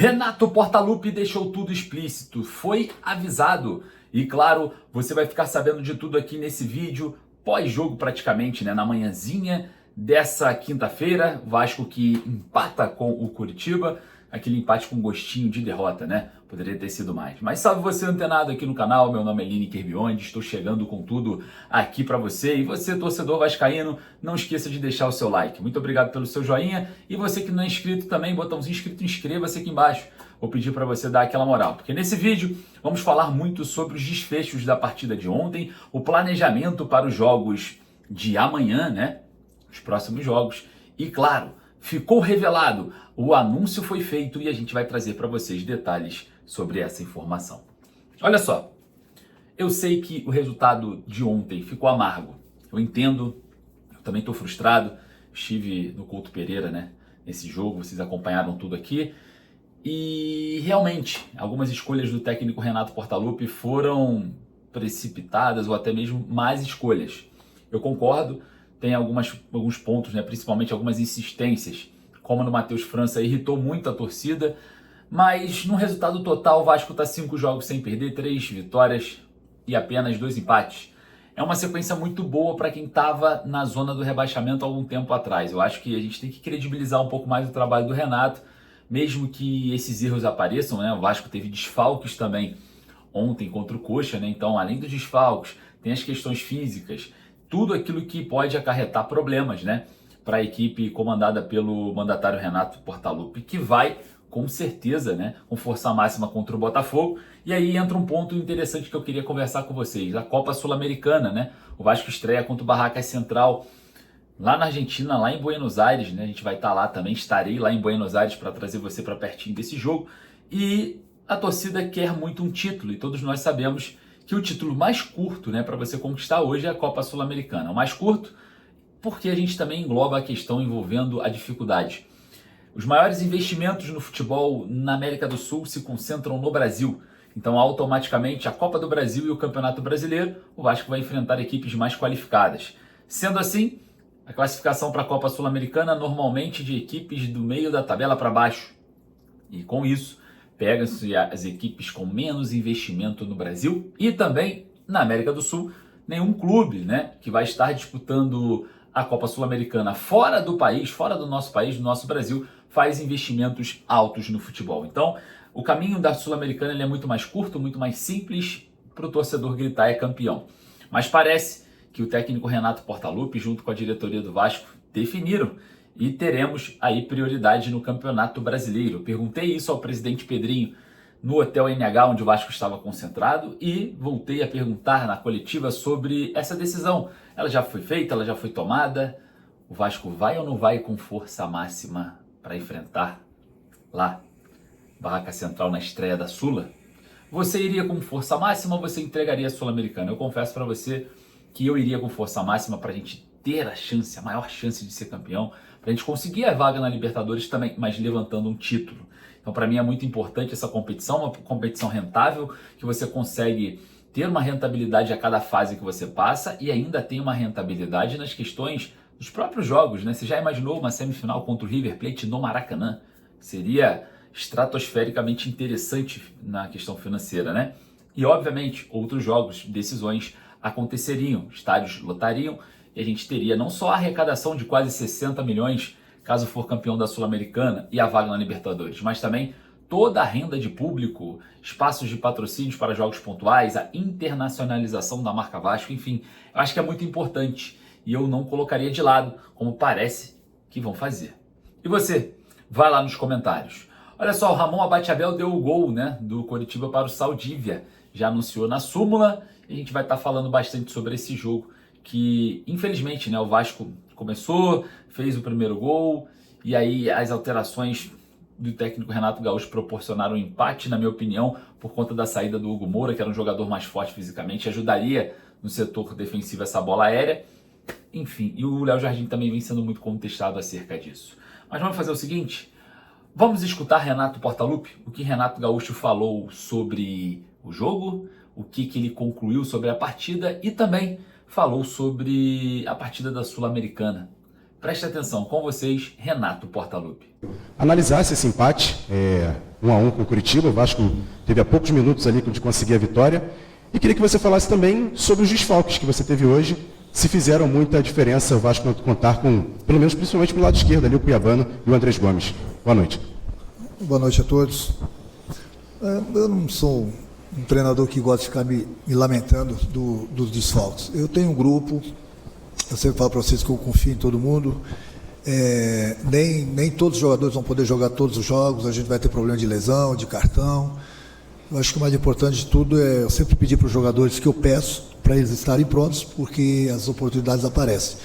Renato Portaluppi deixou tudo explícito, foi avisado. E claro, você vai ficar sabendo de tudo aqui nesse vídeo, pós-jogo praticamente, né? Na manhãzinha dessa quinta-feira, Vasco que empata com o Curitiba, aquele empate com gostinho de derrota, né? Poderia ter sido mais. Mas salve você antenado aqui no canal, meu nome é Lineker Biondi, estou chegando com tudo aqui para você. E você, torcedor vascaíno, não esqueça de deixar o seu like. Muito obrigado pelo seu joinha. E você que não é inscrito também, botãozinho inscrito, inscreva-se aqui embaixo. Vou pedir para você dar aquela moral, porque nesse vídeo vamos falar muito sobre os desfechos da partida de ontem, o planejamento para os jogos de amanhã, né? Os próximos jogos. E claro, ficou revelado, o anúncio foi feito e a gente vai trazer para vocês detalhes sobre essa informação. Olha só, eu sei que o resultado de ontem ficou amargo. Eu entendo, eu também estou frustrado. Estive no Couto Pereira, né? Nesse jogo, vocês acompanharam tudo aqui. E realmente, algumas escolhas do técnico Renato Portaluppi foram precipitadas ou até mesmo más escolhas. Eu concordo, tem alguns pontos, né, principalmente algumas insistências, como no Matheus França, irritou muito a torcida, mas no resultado total o Vasco está 5 jogos sem perder, 3 vitórias e apenas 2 empates. É uma sequência muito boa para quem estava na zona do rebaixamento há algum tempo atrás. Eu acho que a gente tem que credibilizar um pouco mais o trabalho do Renato, mesmo que esses erros apareçam, né? O Vasco teve desfalques também ontem contra o Coxa, né? Então, além dos desfalques, tem as questões físicas, tudo aquilo que pode acarretar problemas, né? Para a equipe comandada pelo mandatário Renato Portaluppi, que vai, com certeza, né, com força máxima contra o Botafogo. E aí entra um ponto interessante que eu queria conversar com vocês, a Copa Sul-Americana, né? O Vasco estreia contra o Barracas Central lá na Argentina, lá em Buenos Aires, né? A gente vai estar lá também, estarei lá em Buenos Aires para trazer você para pertinho desse jogo. E a torcida quer muito um título, e todos nós sabemos que o título mais curto, né, para você conquistar hoje é a Copa Sul-Americana. O mais curto porque a gente também engloba a questão envolvendo a dificuldade. Os maiores investimentos no futebol na América do Sul se concentram no Brasil. Então, automaticamente, a Copa do Brasil e o Campeonato Brasileiro, o Vasco vai enfrentar equipes mais qualificadas. Sendo assim, a classificação para a Copa Sul-Americana normalmente de equipes do meio da tabela para baixo. E com isso, pegam-se as equipes com menos investimento no Brasil e também na América do Sul. Nenhum clube, né, que vai estar disputando a Copa Sul-Americana fora do país, fora do nosso país, do nosso Brasil, faz investimentos altos no futebol. Então, o caminho da Sul-Americana ele é muito mais curto, muito mais simples para o torcedor gritar é campeão. Mas parece que o técnico Renato Portaluppi, junto com a diretoria do Vasco, definiram e teremos aí prioridade no Campeonato Brasileiro. Perguntei isso ao presidente Pedrinho no Hotel NH, onde o Vasco estava concentrado, e voltei a perguntar na coletiva sobre essa decisão. Ela já foi feita, ela já foi tomada? O Vasco vai ou não vai com força máxima para enfrentar lá Barraca Central na estreia da Sula? Você iria com força máxima ou você entregaria a Sul-Americana? Eu confesso para você que eu iria com força máxima para a gente ter a chance, a maior chance de ser campeão, para a gente conseguir a vaga na Libertadores também, mas levantando um título. Então, para mim é muito importante essa competição, uma competição rentável, que você consegue ter uma rentabilidade a cada fase que você passa e ainda tem uma rentabilidade nas questões dos próprios jogos, né? Você já imaginou uma semifinal contra o River Plate no Maracanã? Seria estratosfericamente interessante na questão financeira, né? E, obviamente, outros jogos, decisões aconteceriam, estádios lotariam e a gente teria não só a arrecadação de quase 60 milhões caso for campeão da Sul-Americana e a vaga na Libertadores, mas também toda a renda de público, espaços de patrocínios para jogos pontuais, a internacionalização da marca Vasco, enfim, eu acho que é muito importante e eu não colocaria de lado, como parece que vão fazer. E você? Vai lá nos comentários. Olha só, o Ramon Abate-Abel deu o gol, né, do Coritiba para o Saldívia, já anunciou na súmula e a gente vai estar falando bastante sobre esse jogo que, infelizmente, né, o Vasco começou, fez o primeiro gol e aí as alterações do técnico Renato Gaúcho proporcionaram um empate, na minha opinião, por conta da saída do Hugo Moura, que era um jogador mais forte fisicamente, ajudaria no setor defensivo essa bola aérea. Enfim, e o Léo Jardim também vem sendo muito contestado acerca disso. Mas vamos fazer o seguinte, vamos escutar Renato Portaluppi, o que Renato Gaúcho falou sobre o jogo, o que ele concluiu sobre a partida e também falou sobre a partida da Sul-Americana. Preste atenção, com vocês, Renato Portaluppi. Analisasse esse empate, 1-1 com o Curitiba, o Vasco teve há poucos minutos ali de conseguir a vitória, e queria que você falasse também sobre os desfalques que você teve hoje, se fizeram muita diferença o Vasco contar com, pelo menos principalmente pelo lado esquerdo ali, o Cuiabano e o Andrés Gomes. Boa noite. Boa noite a todos. Eu não sou um treinador que gosta de ficar me lamentando dos desfalques. Eu tenho um grupo, eu sempre falo para vocês que eu confio em todo mundo. Nem todos os jogadores vão poder jogar todos os jogos, a gente vai ter problema de lesão, de cartão. Eu acho que o mais importante de tudo é eu sempre pedir para os jogadores que eu peço para eles estarem prontos, porque as oportunidades aparecem.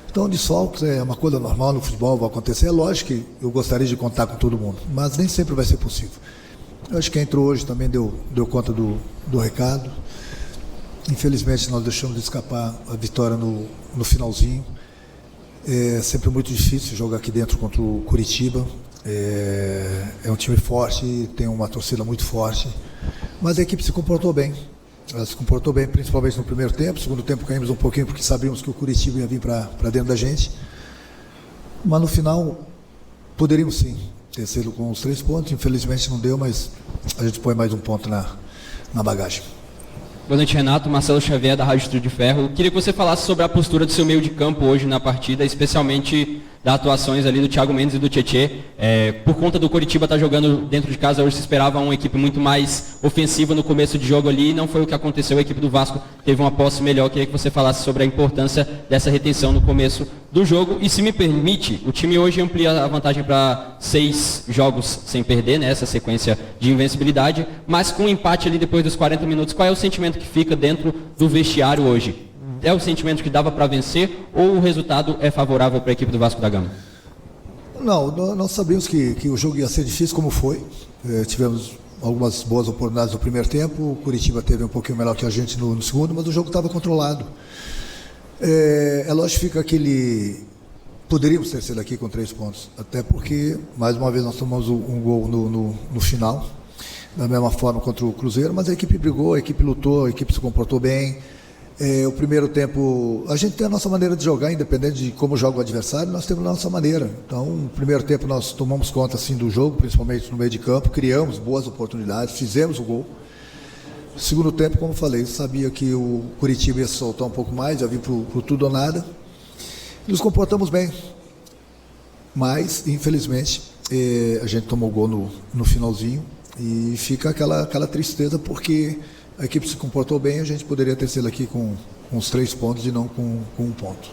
Então, desfalques é uma coisa normal no futebol, vai acontecer. É lógico que eu gostaria de contar com todo mundo, mas nem sempre vai ser possível. Eu acho que quem entrou hoje também deu conta do recado. Infelizmente, nós deixamos de escapar a vitória no finalzinho. É sempre muito difícil jogar aqui dentro contra o Curitiba. É um time forte, tem uma torcida muito forte, mas a equipe se comportou bem. Ela se comportou bem, principalmente no primeiro tempo. No segundo tempo caímos um pouquinho porque sabíamos que o Curitiba ia vir para dentro da gente. Mas no final, poderíamos sim ter sido com os 3 pontos. Infelizmente não deu, mas a gente põe mais um ponto na bagagem. Boa noite, Renato. Marcelo Xavier, da Rádio Estrela de Ferro. Queria que você falasse sobre a postura do seu meio de campo hoje na partida, especialmente das atuações ali do Thiago Mendes e do Tietê. Por conta do Coritiba estar jogando dentro de casa, hoje se esperava uma equipe muito mais ofensiva no começo de jogo ali, não foi o que aconteceu, a equipe do Vasco teve uma posse melhor. Queria que você falasse sobre a importância dessa retenção no começo do jogo. E se me permite, o time hoje amplia a vantagem para 6 jogos sem perder, né, essa sequência de invencibilidade, mas com um empate ali depois dos 40 minutos, qual é o sentimento que fica dentro do vestiário hoje? É o sentimento que dava para vencer ou o resultado é favorável para a equipe do Vasco da Gama? Não, nós sabíamos que o jogo ia ser difícil, como foi. Tivemos algumas boas oportunidades no primeiro tempo, o Curitiba teve um pouquinho melhor que a gente no segundo, mas o jogo estava controlado. É lógico que fica aquele... Poderíamos ter sido aqui com 3 pontos, até porque, mais uma vez, nós tomamos um gol no final, da mesma forma contra o Cruzeiro, mas a equipe brigou, a equipe lutou, a equipe se comportou bem. O primeiro tempo, a gente tem a nossa maneira de jogar, independente de como joga o adversário, nós temos a nossa maneira. Então, no primeiro tempo nós tomamos conta assim, do jogo, principalmente no meio de campo, criamos boas oportunidades, fizemos o gol. No segundo tempo, como eu falei, eu sabia que o Curitiba ia soltar um pouco mais, ia vir pro tudo ou nada. Nos comportamos bem, mas, infelizmente, a gente tomou gol no finalzinho e fica aquela tristeza, porque a equipe se comportou bem, a gente poderia ter sido aqui com os 3 pontos e não com 1 ponto.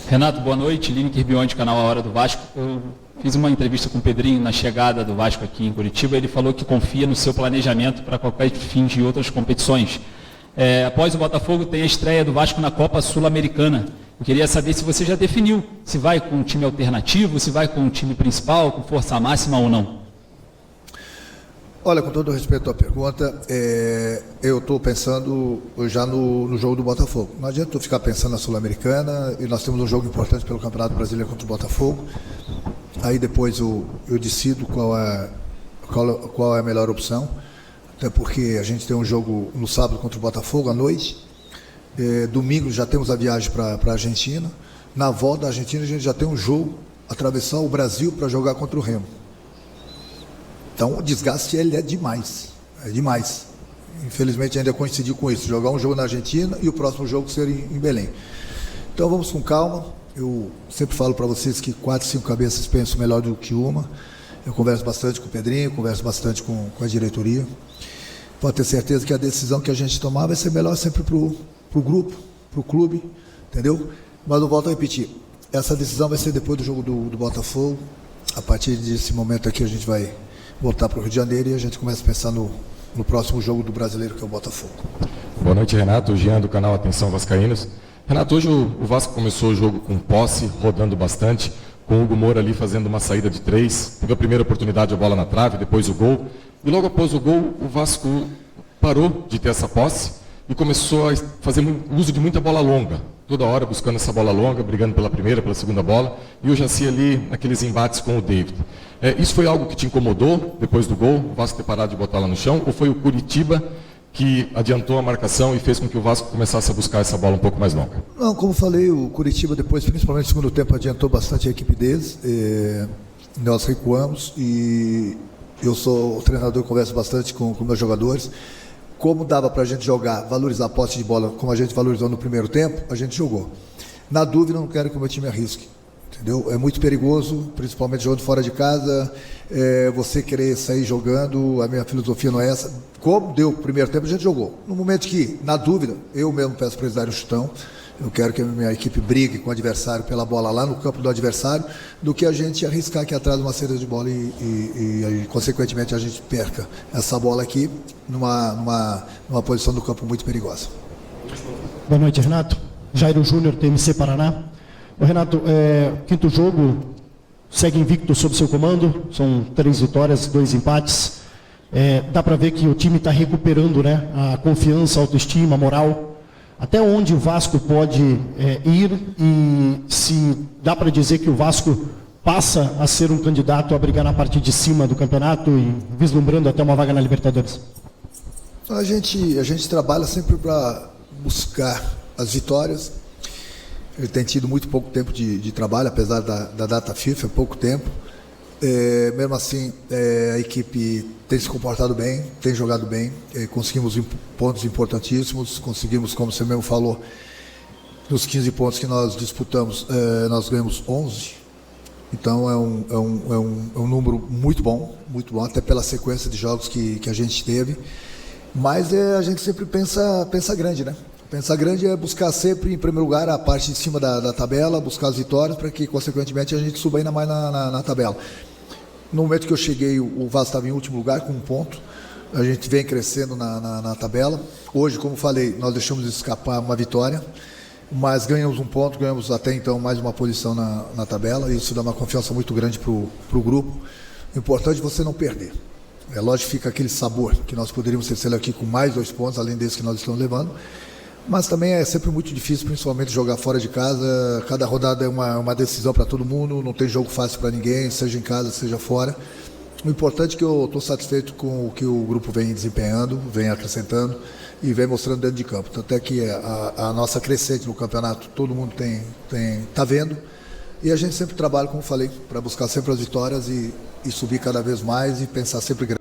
Renato, boa noite. Lini Kirbionde, canal A Hora do Vasco. Eu fiz uma entrevista com o Pedrinho na chegada do Vasco aqui em Curitiba. Ele falou que confia no seu planejamento para qualquer fim de outras competições. Após o Botafogo, tem a estreia do Vasco na Copa Sul-Americana. Eu queria saber se você já definiu se vai com um time alternativo, se vai com um time principal, com força máxima ou não. Olha, com todo respeito à pergunta, eu estou pensando já no jogo do Botafogo. Não adianta eu ficar pensando na Sul-Americana, e nós temos um jogo importante pelo Campeonato Brasileiro contra o Botafogo. Aí depois eu decido qual é a melhor opção, até porque a gente tem um jogo no sábado contra o Botafogo à noite. Domingo já temos a viagem para a Argentina. Na volta da Argentina a gente já tem um jogo, atravessar o Brasil para jogar contra o Remo. Então o desgaste ele é demais, Infelizmente ainda coincidiu com isso, jogar um jogo na Argentina e o próximo jogo ser em Belém. Então vamos com calma, eu sempre falo para vocês que 4, 5 cabeças pensam melhor do que uma. Eu converso bastante com o Pedrinho, converso bastante com a diretoria. Pode ter certeza que a decisão que a gente tomar vai ser melhor sempre para o grupo, para o clube, entendeu? Mas eu volto a repetir, essa decisão vai ser depois do jogo do Botafogo. A partir desse momento aqui a gente vai voltar para o Rio de Janeiro e a gente começa a pensar no próximo jogo do Brasileiro, que é o Botafogo. Boa noite, Renato. Jean, do canal Atenção Vascaínos. Renato, hoje o Vasco começou o jogo com posse, rodando bastante, com o Hugo Moura ali fazendo uma saída de 3. Teve a primeira oportunidade, a bola na trave, depois o gol. E logo após o gol, o Vasco parou de ter essa posse e começou a fazer uso de muita bola longa. Toda hora buscando essa bola longa, brigando pela primeira, pela segunda bola. E o Jaci ali naqueles embates com o David. Isso foi algo que te incomodou depois do gol, o Vasco ter parado de botar lá no chão? Ou foi o Curitiba que adiantou a marcação e fez com que o Vasco começasse a buscar essa bola um pouco mais longa? Não, como falei, o Curitiba depois, principalmente no segundo tempo, adiantou bastante a equipe deles. Nós recuamos e eu sou o treinador, converso bastante com meus jogadores. Como dava para a gente jogar, valorizar a posse de bola, como a gente valorizou no primeiro tempo, a gente jogou. Na dúvida, não quero que o meu time arrisque. Entendeu? É muito perigoso, principalmente jogando fora de casa, você querer sair jogando, a minha filosofia não é essa. Como deu o primeiro tempo, a gente jogou. No momento que, na dúvida, eu mesmo peço para eles darem um chutão, eu quero que a minha equipe brigue com o adversário pela bola lá no campo do adversário, do que a gente arriscar aqui atrás de uma saída de bola e consequentemente, a gente perca essa bola aqui numa posição do campo muito perigosa. Boa noite, Renato. Jairo Júnior, TMC Paraná. Renato, quinto jogo, segue invicto sob seu comando, são 3 vitórias, 2 empates. Dá para ver que o time está recuperando, né, a confiança, a autoestima, a moral. Até onde o Vasco pode ir e se dá para dizer que o Vasco passa a ser um candidato a brigar na parte de cima do campeonato e vislumbrando até uma vaga na Libertadores? A gente trabalha sempre para buscar as vitórias. Ele tem tido muito pouco tempo de trabalho, apesar da data FIFA, é pouco tempo. Mesmo assim, a equipe tem se comportado bem, tem jogado bem, conseguimos pontos importantíssimos, conseguimos, como você mesmo falou, nos 15 pontos que nós disputamos, nós ganhamos 11. Então é um número muito bom, até pela sequência de jogos que a gente teve. Mas a gente sempre pensa grande, né? Pensar grande é buscar sempre, em primeiro lugar, a parte de cima da tabela, buscar as vitórias para que, consequentemente, a gente suba ainda mais na tabela. No momento que eu cheguei, o Vasco estava em último lugar, com 1 ponto. A gente vem crescendo na tabela. Hoje, como falei, nós deixamos de escapar uma vitória, mas ganhamos 1 ponto, ganhamos até então mais uma posição na tabela. Isso dá uma confiança muito grande para o grupo. O importante é você não perder. É lógico que fica aquele sabor que nós poderíamos ter aqui com mais 2 pontos, além desse que nós estamos levando. Mas também é sempre muito difícil, principalmente jogar fora de casa. Cada rodada é uma decisão para todo mundo, não tem jogo fácil para ninguém, seja em casa, seja fora. O importante é que eu estou satisfeito com o que o grupo vem desempenhando, vem acrescentando e vem mostrando dentro de campo. Tanto é que a nossa crescente no campeonato, todo mundo está vendo. E a gente sempre trabalha, como falei, para buscar sempre as vitórias e subir cada vez mais e pensar sempre grande.